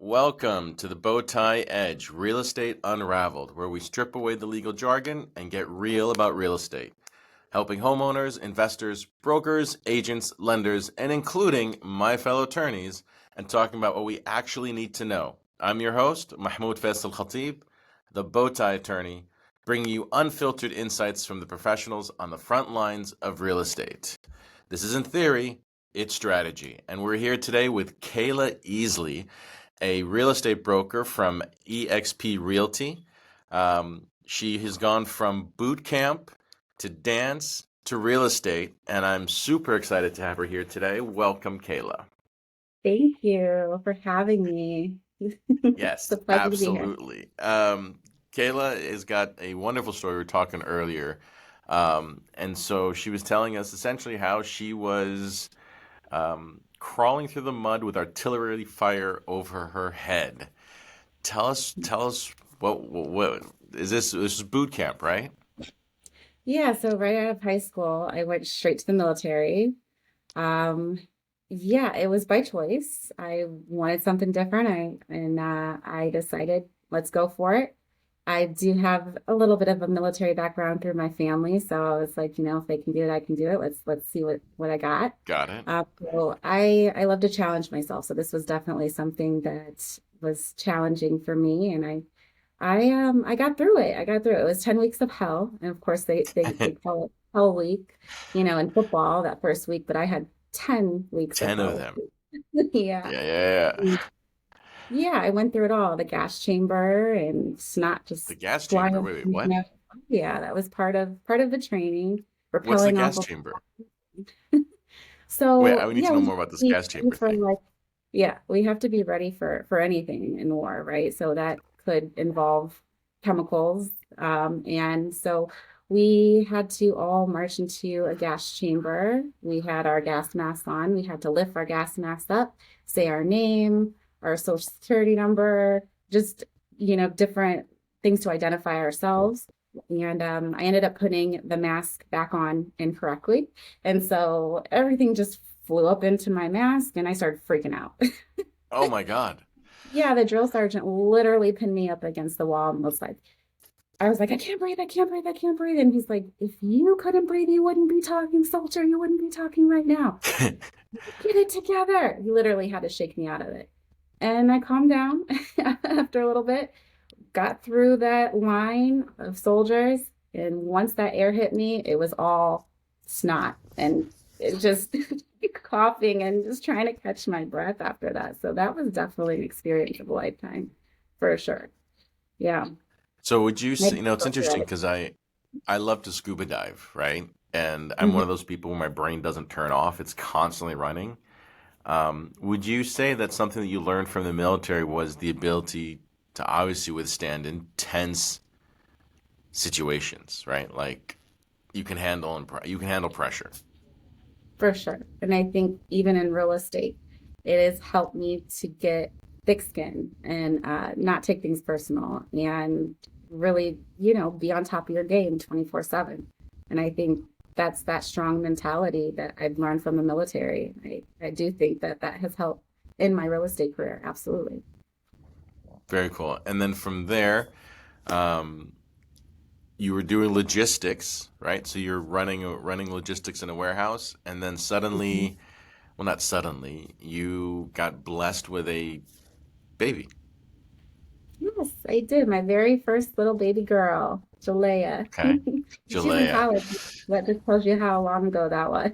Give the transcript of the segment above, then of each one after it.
Welcome to the Bowtie Edge, Real Estate Unraveled, where we strip away the legal jargon and get real about real estate, helping homeowners, investors, brokers, agents, lenders, and including my fellow attorneys, and talking about what we actually need to know. I'm your host, Mahmoud Faisal Khatib, the Bowtie Attorney, bringing you unfiltered insights from the professionals on the front lines of real estate. This isn't theory, it's strategy. And we're here today with Kayla Easley, a real estate broker from eXp Realty. She has gone from boot camp to dance to real estate, and I'm super excited to have her here today. Welcome, Kayla. Thank you for having me. It's Yes, a pleasure to be here. absolutely. Kayla has got a wonderful story. We were talking earlier. And so she was telling us essentially how she was crawling through the mud with artillery fire over her head. Tell us what is this? This is boot camp, right? Yeah, so right out of high school, I went straight to the military. Um, yeah, it was by choice. I wanted something different. I decided let's go for it. I do have a little bit of a military background through my family, so I was like, if they can do it, I can do it. Let's see what I got. Got it. So I love to challenge myself. So this was definitely something that was challenging for me, and I got through it. I got through it. It was 10 weeks of hell. And of course they call it hell week, in football that first week, but I had 10 weeks of 10 of hell them. week. Yeah. Yeah, yeah, yeah. Yeah, I went through it all, the gas chamber and snot The just gas chamber. flying. Wait, what? Yeah, that was part of the training, What's the repelling off gas of. chamber? Wait, So I need yeah, to know we more have about to this be gas ready chamber for thing. like, yeah, we have to be ready for anything in war, right? So that could involve chemicals. And so we had to all march into a gas chamber. We had our gas masks on. We had to lift our gas masks up, say our name, our social security number, just, different things to identify ourselves. And I ended up putting the mask back on incorrectly. And so everything just flew up into my mask and I started freaking out. Oh my God. Yeah, the drill sergeant literally pinned me up against the wall and I was like, I can't breathe, I can't breathe, I can't breathe. And he's like, if you couldn't breathe, you wouldn't be talking, soldier. You wouldn't be talking right now. Get it together. He literally had to shake me out of it. And I calmed down after a little bit, got through that line of soldiers. And once that air hit me, it was all snot and it just coughing and just trying to catch my breath after that. So that was definitely an experience of a lifetime for sure. Yeah. So would you say, Maybe it's still interesting feel because I love to scuba dive, right? And I'm one it. of those people where my brain doesn't turn off. It's constantly running. Would you say that something that you learned from the military was the ability to obviously withstand intense situations, right? Like you can handle pressure. For sure. And I think even in real estate, it has helped me to get thick skin and not take things personal and really, be on top of your game 24/7. And I think that's that strong mentality that I've learned from the military. I do think that that has helped in my real estate career. Absolutely. Very cool. And then from there, um, you were doing logistics, right? So you're running logistics in a warehouse, and then Mhm. suddenly, well, not suddenly, you got blessed with a baby. Yes, I did. My very first little baby girl, Jalea. Okay. She's in Jalea. college. That just tells you how long ago that was.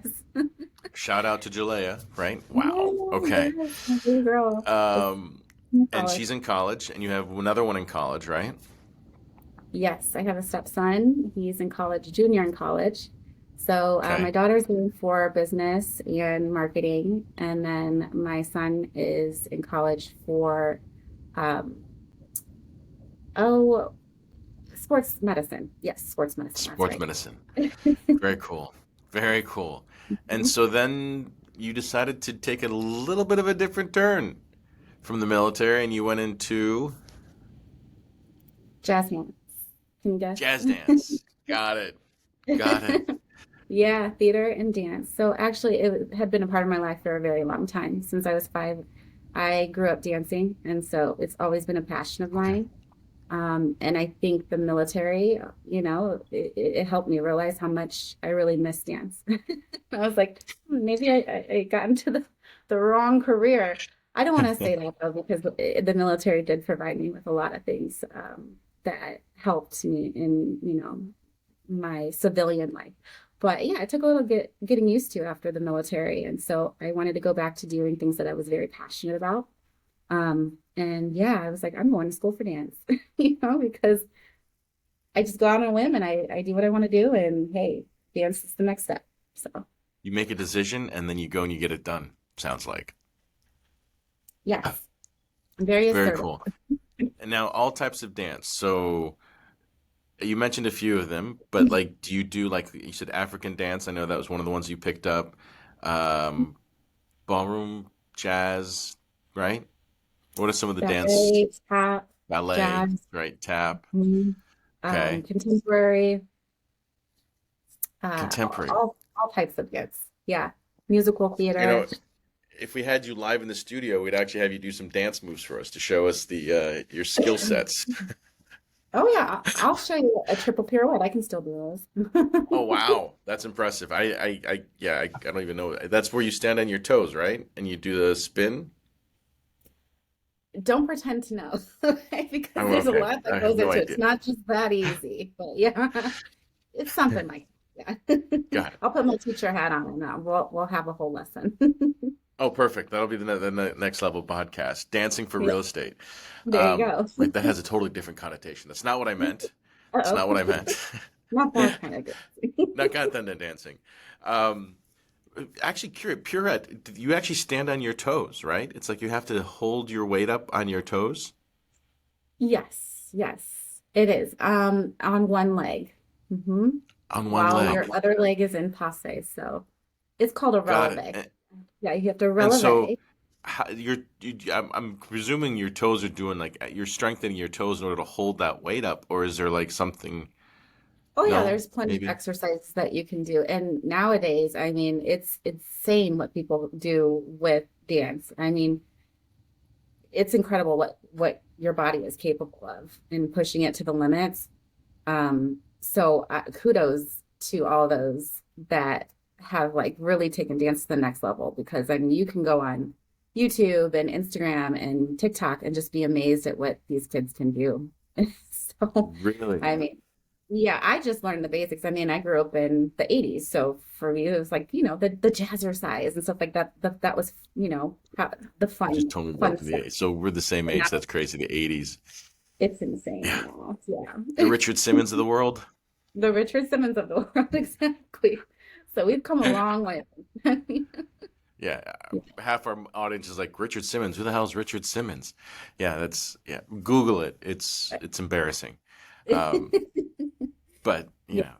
Shout out to Jalea, right? Wow. Yeah, Okay. yes, my baby girl is Um, in and college. she's in college, and you have another one in college, right? Yes, I have a stepson. He's in college, junior in college. So my Okay. daughter's going for business and marketing, and then my son is in college for um, oh, sports medicine. Yes, sports medicine. That's Sports right. medicine. Very cool. Very cool. And Mhm. so then you decided to take a little bit of a different turn from the military and you went into Jazz hands. Can you guess? jazz dance. Got it. Got it. Yeah, theater and dance. So actually, it had been a part of my life for a very long time, since I was five. I grew up dancing, and so it's always been a passion of Okay. mine. And I think the military, it helped me realize how much I really miss dance. I was like, maybe I got into the wrong career. I don't want to say that though, because the military did provide me with a lot of things that helped me in, my civilian life. But yeah, it took a little getting used to after the military. And so I wanted to go back to doing things that I was very passionate about. And yeah, I was like, I'm going to school for dance, because I just go out on a whim and I do what I want to do. And hey, dance is the next step. So You make a decision and then you go and you get it done. Sounds like. yes, I'm very Very assertive. cool. And now all types of dance. So you mentioned a few of them, but like, do you do like you said African dance? I know that was one of the ones you picked up. Um, Ballroom, jazz, right? What are some of the dance Ballet, tap, ballet, jazz, right? Tap. mhm, Okay. contemporary, Contemporary. all types of dance. Yeah, musical You theater. know, if we had you live in the studio, we'd actually have you do some dance moves for us to show us the your skill sets. Oh yeah, I'll show you a triple pirouette. I can still do Oh those. wow, that's impressive. Yeah, I don't even know. That's where you stand on your toes, right? And you do the spin. Don't pretend to know, okay? Because Oh, there's a okay. lot I that have goes no into it. idea. It's not just that easy, but yeah, it's something like that. Got it. I'll put my teacher hat on and we'll have a whole lesson. Oh, perfect. That'll be the next level podcast, dancing for Yeah, real estate. there you go. Wait, that has a totally different connotation. That's not what I meant. It's Uh-oh, not what I meant. not that kind of good. Not content dancing. Um, Actually, Purette, you actually stand on your toes, right? It's like you have to hold your weight up on your toes Yes, yes, it is. On one leg, hmm on one while your leg. other leg is in passe. So it's called a Got releve. it. Yeah, you have to And so releve. I'm presuming your toes are doing like you're strengthening your toes in order to hold that weight up, or is there like something? Oh yeah, No, there's plenty of maybe. exercises that you can do. And nowadays, I mean, it's insane what people do with dance. I mean, it's incredible what your body is capable of and pushing it to the limits. So kudos to all those that have like really taken dance to the next level because I mean, you can go on YouTube and Instagram and TikTok and just be amazed at what these kids can do. So, Really? I mean, yeah, I just learned the basics. I mean, I grew up in the 80s, so for me it was like, the jazzercise and stuff like that. That was, the You just fun told me we grew fun up in the stuff. 80s. So we're the same And now age. That's crazy. The 80s. it's insane Yeah. now. The Yeah. Richard Simmons of the world. The Richard Simmons of the world, exactly. So we've come a long way. Yeah, half our audience is like Richard Simmons. Who the hell is Richard Simmons? Yeah. Google it. It's embarrassing. Um, but Yeah, yeah,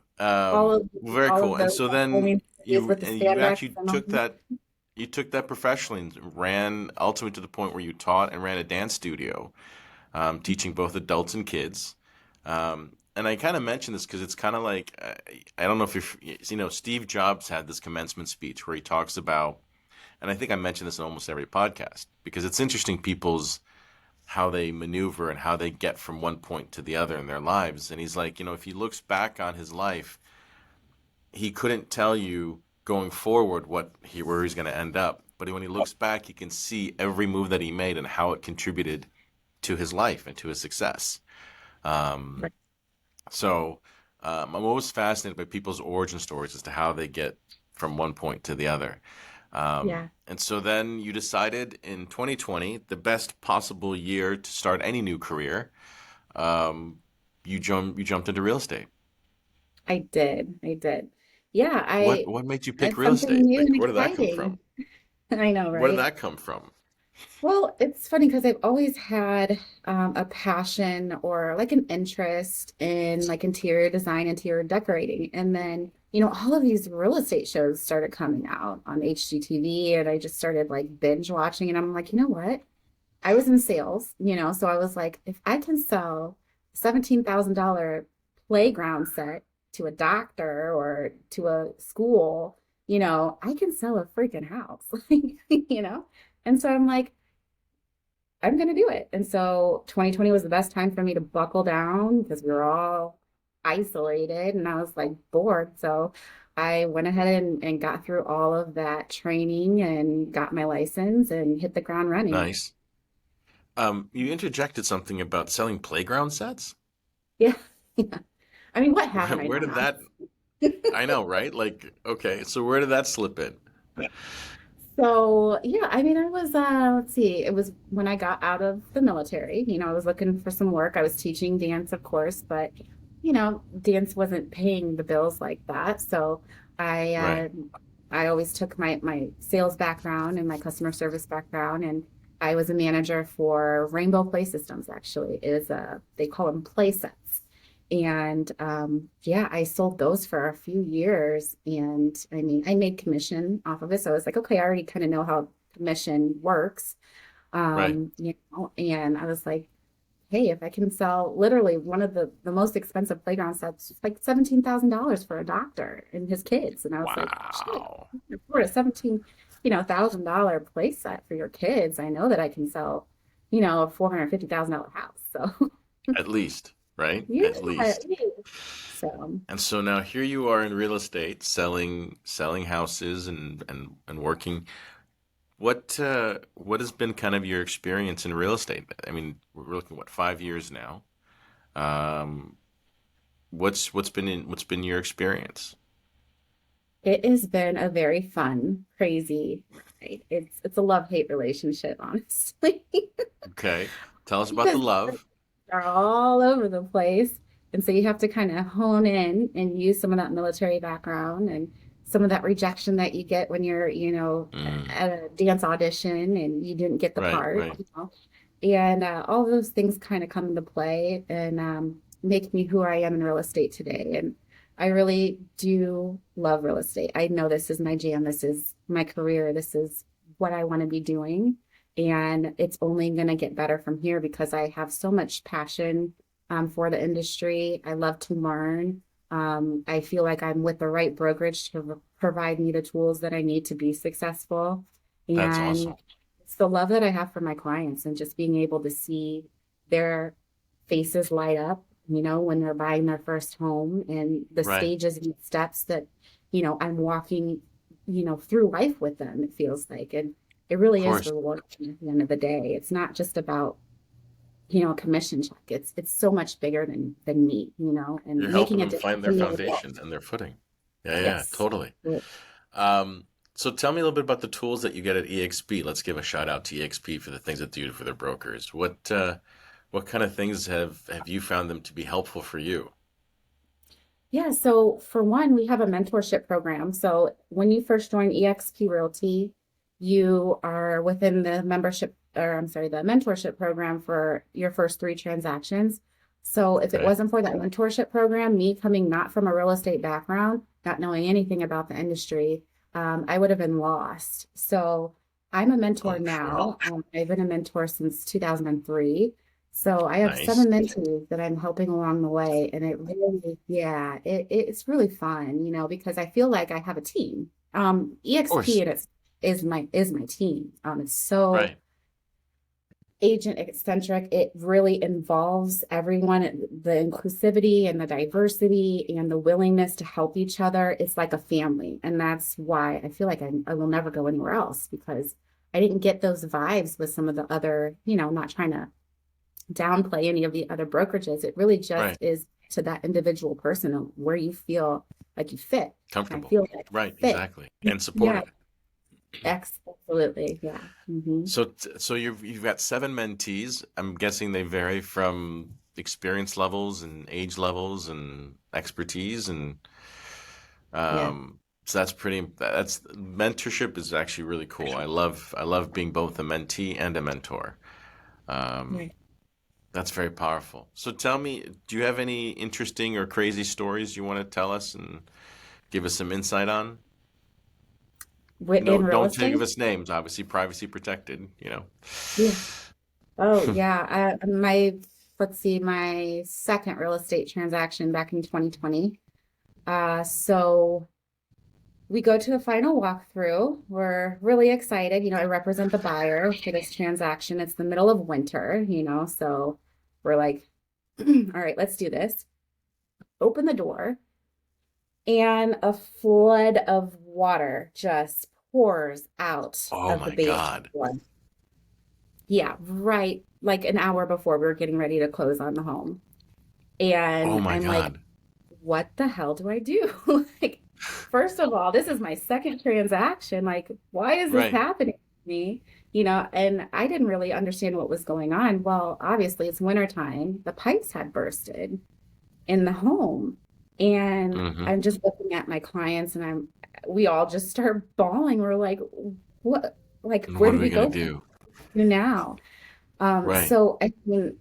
all of very all cool. of And those so only then movies with the you spandex actually and all. took that professionally and ran ultimately to the point where you taught and ran a dance studio, teaching both adults and kids. And I kind of mention this because it's kind of like I don't know if Steve Jobs had this commencement speech where he talks about, and I think I mentioned this in almost every podcast because it's interesting people's how they maneuver and how they get from one point to the other in their lives. And he's like, if he looks back on his life, he couldn't tell you going forward where he's going to end up. But when he looks back, he can see every move that he made and how it contributed to his life and to his success. Um, Right. so I'm always fascinated by people's origin stories as to how they get from one point to the other. Yeah, And so then you decided in 2020, the best possible year to start any new career, um, you jumped into real estate. I did. I did. Yeah, What made you pick it's real something estate? new Like, and where did that come from? exciting. I know, Where did right? that come from? Well, it's funny because I've always had a passion or like an interest in like interior design, interior decorating. And then, all of these real estate shows started coming out on HGTV and I just started like binge watching and I'm like, you know what? I was in sales, so I was like, if I can sell $17,000 playground set to a doctor or to a school, I can sell a freaking house, you know? And so I'm like, I'm going to do it. And so 2020 was the best time for me to buckle down because we were all isolated and I was like bored. So I went ahead and got through all of that training and got my license and hit the ground running. Nice. You interjected something about selling playground sets. Yeah. Yeah. I mean, what haven't I Where done, did that? honestly? I know, right? Like, okay, so where did that slip in? So yeah, I mean, I was let's see, it was when I got out of the military. I was looking for some work. I was teaching dance, of course, but dance wasn't paying the bills like that. So I Right. uh, I always took my sales background and my customer service background, and I was a manager for Rainbow Play Systems. Actually, is they call them play sets. And yeah, I sold those for a few years. And I mean, I made commission off of it. So I was like, okay, I already kind of know how commission works. Right. And I was like, hey, if I can sell literally one of the most expensive playground sets, it's like $17,000 for a doctor and his kids. And I was like, shit, Wow. I can afford a $17,000 play set for your kids. I know that I can sell, a $450,000 house. So At least, right? yeah, At least. it is. So And so now here you are in real estate, selling houses and working. What has been kind of your experience in real estate? I mean, we're looking what 5 years now. Um, what's been your experience? it has been a very fun, crazy ride. It's a love-hate relationship, honestly. Okay, tell us about the Because love. are all over the place. And so you have to kind of hone in and use some of that military background and some of that rejection that you get when you're, Mm, at a dance audition and you didn't get the right, part, right. And all those things kind of come into play and make me who I am in real estate today. And I really do love real estate. I know this is my jam. This is my career. This is what I want to be doing. And it's only going to get better from here because I have so much passion for the industry. I love to learn. I feel like I'm with the right brokerage to provide me the tools that I need to be successful. That's And awesome. it's the love that I have for my clients and just being able to see their faces light up, when they're buying their first home and the Right. stages and steps that, I'm walking, through life with them, it feels like. And it Of really is course. rewarding at the end of the day. It's not just about, a commission check. It's so much bigger than me, and You're helping making a them difference find their in their world. foundation and their footing. Yeah, yeah, Yes. totally. So tell me a little bit about the tools that you get at EXP. Let's give a shout out to EXP for the things that they do for their brokers. What kind of things have you found them to be helpful for you? Yeah, so for one, we have a mentorship program. So when you first join eXp Realty, you are within the membership, or I'm sorry, the mentorship program for your first three transactions. So if it Okay. wasn't for that mentorship program, me coming not from a real estate background, not knowing anything about the industry, I would have been lost. So I'm a Oh, mentor I'm sure. now. I've been a mentor since 2003. So I have Nice. seven mentees that I'm helping along the way, and it really, yeah, it's really fun, because I feel like I have a team. Of EXP course. and it's my team. It's so Right. agent eccentric. It really involves everyone, the inclusivity and the diversity and the willingness to help each other. It's like a family, and that's why I feel like I will never go anywhere else because I didn't get those vibes with some of the other, not trying to downplay any of the other brokerages. It really just Right. is to that individual person and where you feel like you fit. I Comfortable. feel like Right, I fit. exactly. And Yeah, supported. absolutely. Yeah. So you've got seven mentees. I'm guessing they vary from experience levels and age levels and expertise and Yeah. so that's mentorship is actually really cool. I love being both a mentee and a mentor. Um, Right. that's very powerful. So tell me, do you have any interesting or crazy stories you want to tell us and give us some insight on? No, In real don't give estate? us names, obviously privacy protected. Yeah. Oh, yeah. Let's see, my second real estate transaction back in 2020. So we go to a final walkthrough. We're really excited. I represent the buyer for this transaction. It's the middle of winter, so we're like, all right, let's do this. Open the door, and a flood of water just pours out Oh of the my basement God. door. Yeah, right. Like an hour before we were getting ready to close on the home. Oh And my I'm like, God. what the hell do I do? Like, first of all, this is my second transaction. Like, why is this Right. happening to me? And I didn't really understand what was going on. Well, obviously, it's wintertime. The pipes had bursted in the home. And Hmm. I'm just looking at my clients and we all just start bawling. We're like, what? Like, where What do are we we gonna go do? now? Right. So I mean,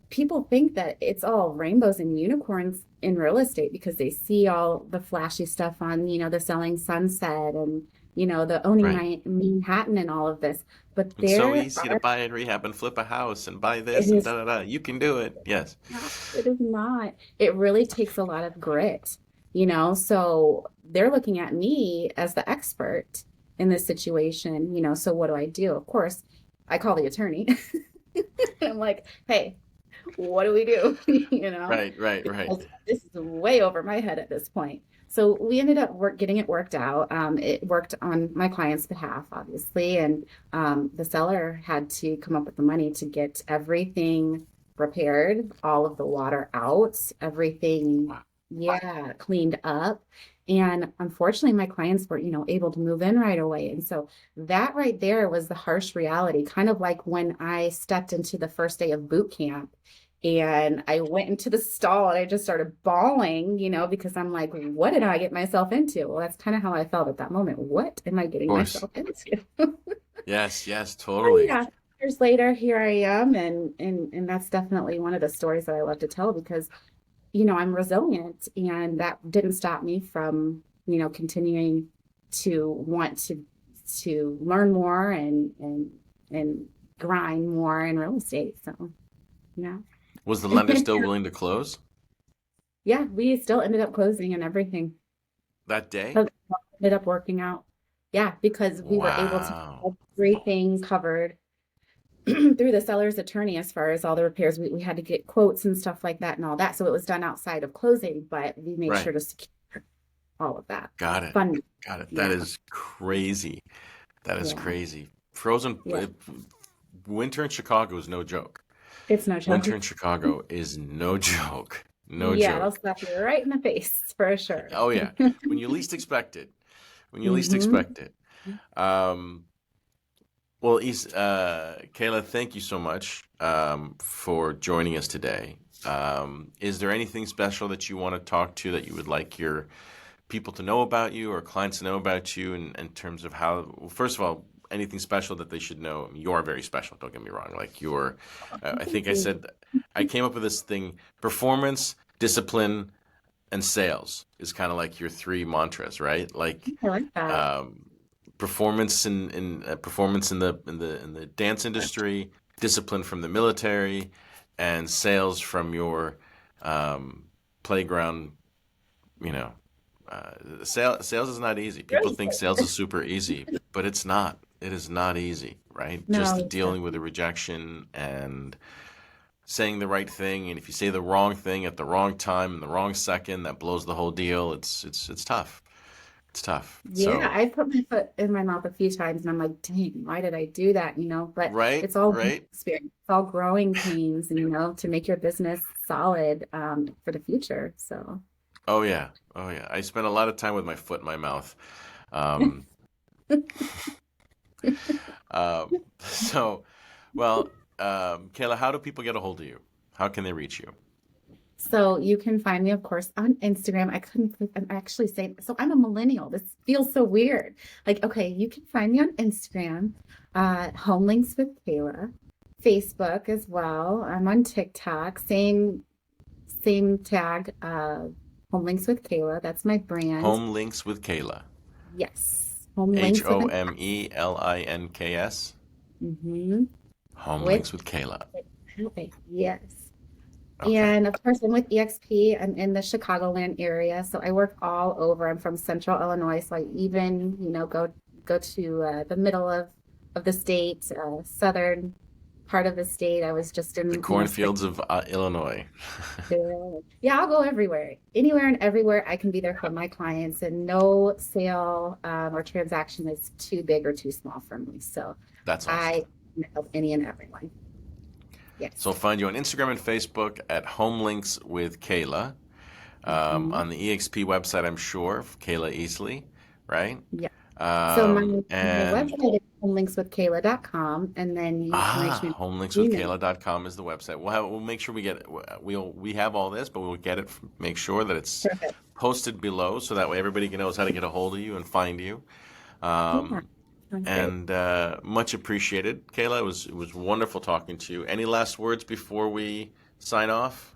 people think that it's all rainbows and unicorns in real estate because they see all the flashy stuff on, the selling sunset and, the owning Right. my Manhattan and all of this. But It's so there easy to are, buy and rehab and flip a house and buy it this and is da da da. You can do it. Yes. not, it is not. It really takes a lot of grit. So they're looking at me as the expert in this situation. So what do I do? Of course, I call the attorney. I'm like, hey, what do we do? Right. Right. Right. Because this is way over my head at this point. So we ended up getting it worked out. It worked on my client's behalf, obviously, and the seller had to come up with the money to get everything repaired, all of the water out, everything, Wow. yeah, cleaned up. And unfortunately, my clients were, able to move in right away. And so that right there was the harsh reality, kind of like when I stepped into the first day of boot camp and I went into the stall and I just started bawling, because I'm like, what did I get myself into? Well, that's kind of how I felt at that moment. What am I Of getting course. myself into? Yes. Yes. Oh Totally. yeah. Years later, here I am, and that's definitely one of the stories that I love to tell because, I'm resilient, and that didn't stop me from, continuing to want to learn more and grind more in real estate. So yeah. Was the lender still willing to close Yeah, we still ended up closing and everything. that day? So it ended up working out. Yeah, because we were able to Wow. get everything covered through the seller's attorney as far as all the repairs. We had to get quotes and stuff like that and all that. So it was done outside of closing, but we made Right. sure to secure all of that. Got it. Fun. Got it. That Yeah. is crazy. That is Yeah. crazy. Frozen Yeah. winter in Chicago is no joke. It's no Winter joke. in Chicago is no joke. No Yeah, it'll joke. slap you right in the face for sure. Oh yeah. When you least expect it. When you least Hmm. expect it. Um, well, Kayla, thank you so much for joining us today. Is there anything special that you want to talk to that you would like your people to know about you or clients to know about you in terms of how, well, first of all, anything special that they should know? I mean, you are very special, don't get me wrong. Like I think I said, I came up with this thing, performance, discipline, and sales is kind of like your three mantras, right? Like I like that. um, performance in the dance industry, discipline from the military, and sales from your um, playground. You know, sales is not easy. People Really think sales good. is super easy, but it's not. It is not easy, right? No, Just it's dealing with definitely the rejection and saying the right thing, and if you say the wrong thing at the wrong time in the wrong second, that blows the whole deal. It's tough. It's tough. yeah, So I put my foot in my mouth a few times and I'm like, dang, why did I do that? But right, it's all right. experience, it's all growing pains, to make your business solid for the future. So Oh yeah, oh yeah. I spent a lot of time with my foot in my mouth. Um, so, well, Kayla, how do people get a hold of you? How can they reach you? so you can find me, of course, on Instagram. I couldn't I'm actually saying so I'm a millennial. This feels so weird. Like, okay, you can find me on Instagram, Home Links with Kayla, Facebook as well. I'm on TikTok, same tag, Home Links with Kayla. That's my brand. Home Links with Kayla. Yes. Home H Links with O an M E L I N K S. mm-hmm. Home With Links with Kayla. yes. Okay. And of course, I'm with EXP. I'm in the Chicagoland area, so I work all over. I'm from Central Illinois, so I even, go to the middle of the state, southern part of the state. I was just The in, spring. cornfields of Illinois. Yeah, I'll go everywhere, anywhere and everywhere. I can be there for my clients, and no sale or transaction is too big or too small for me. So That's awesome. I can help any and everyone. So Yes. I'll find you on Instagram and Facebook at Home Links with Kayla. Mhm. On the EXP website, I'm sure, Kayla Easley, right? Yeah. So my And website is homelinkswithkayla.com, and then you can reach me by email. homelinkswithkayla.com is the website. We'll make sure we get it. We have all this, but we'll get it. Make sure that it's Perfect. posted below, so that way everybody knows how to get a hold of you and find you. Yeah. Um, Sounds great. and much appreciated, Kayla. It was wonderful talking to you. Any last words before we sign off?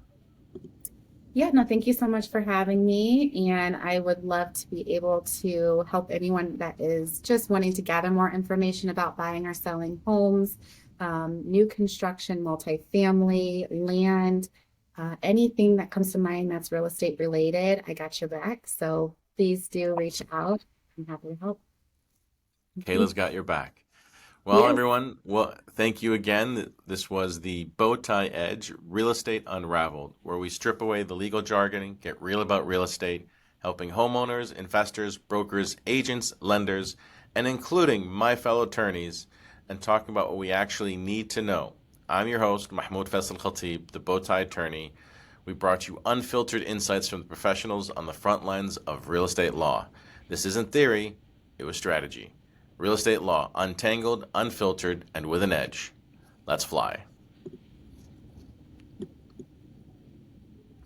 Yeah, no, thank you so much for having me. And I would love to be able to help anyone that is just wanting to gather more information about buying or selling homes, new construction, multifamily, land, anything that comes to mind that's real estate related. I got your back. So please do reach Awesome. out. I'm happy to help. Kayla's got your back. Well, Yes. everyone, well, thank you again. This was the Bowtie Edge Real Estate Unraveled, where we strip away the legal jargon and get real about real estate, helping homeowners, investors, brokers, agents, lenders, and including my fellow attorneys, and talking about what we actually need to know. I'm your host, Mahmoud Faisal Khatib, the Bowtie Attorney. We brought you unfiltered insights from the professionals on the front lines of real estate law. This isn't theory, it was strategy. Real estate law, untangled, unfiltered, and with an edge. Let's fly.